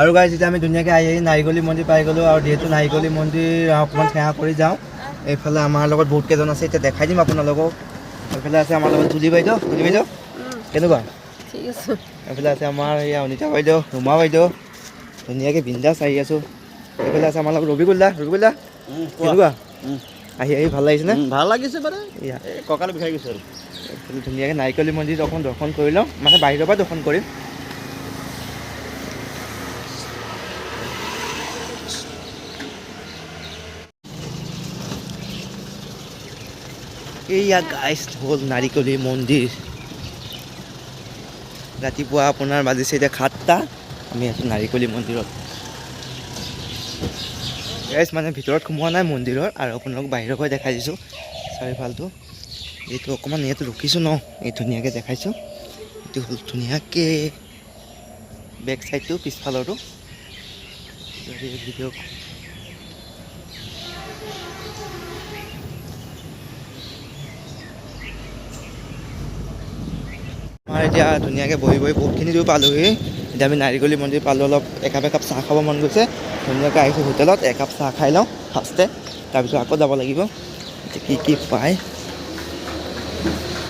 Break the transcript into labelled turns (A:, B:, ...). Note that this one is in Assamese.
A: আৰু গাইজ এতিয়া আমি ধুনীয়াকৈ আহি নাৰিকলী মন্দিৰ পাই গ'লোঁ আৰু যিহেতু নাৰিকলী মন্দিৰ অকণমান সেৱা কৰি যাওঁ। এইফালে আমাৰ লগত বহুত কেইজন আছে, এতিয়া দেখাই দিম আপোনালোকক। এইফালে আছে আমাৰ লগত তুলি বাইদেউ কেনেকুৱা?
B: ঠিক আছে।
A: এইফালে আছে আমাৰ এই অনিতা বাইদেউ, ৰুমা বাইদেউ, ধুনীয়াকৈ বিন্দাছ আহি আছোঁ। এইফালে আছে আমাৰ লগত ৰবিকুলদা কেনেকুৱা? আহি ভাল লাগিছেনে?
C: ভাল লাগিছে মানে কঁকাল বিষাই গৈছে আৰু
A: এইফালে ধুনীয়াকৈ নাৰিকলী মন্দিৰ অকণ দৰ্শন কৰি লওঁ, মানে বাহিৰৰ পৰা দৰ্শন কৰিম। এইয়া গাইজ হ'ল নাৰিকলী মন্দিৰ। ৰাতিপুৱা আপোনাৰ বাজিছে এতিয়া 7টা, আমি আছোঁ নাৰিকলী মন্দিৰত। গাইজ মানে ভিতৰত সোমোৱা নাই মন্দিৰৰ, আৰু আপোনালোকক বাহিৰৰ পৰাই দেখাই দিছোঁ চাৰিওফালটো। এইটো অকণমান ইয়াত ৰখিছোঁ ন, এই ধুনীয়াকৈ দেখাইছোঁ। এইটো হ'ল ধুনীয়াকৈ বেক চাইডটো, পিছফালৰটো ভিডিঅ'। আমাৰ এতিয়া ধুনীয়াকৈ বহি বহুতখিনি দূৰ পালোহি। এতিয়া আমি নাৰিকলী মন্দিৰ পালোঁ, অলপ একাপ চাহ খাব মন গৈছে। ধুনীয়াকৈ আহিছোঁ হোটেলত, একাপ চাহ খাই লওঁ ফাৰ্ষ্টে, তাৰপিছত আকৌ যাব লাগিব। এতিয়া কি পায়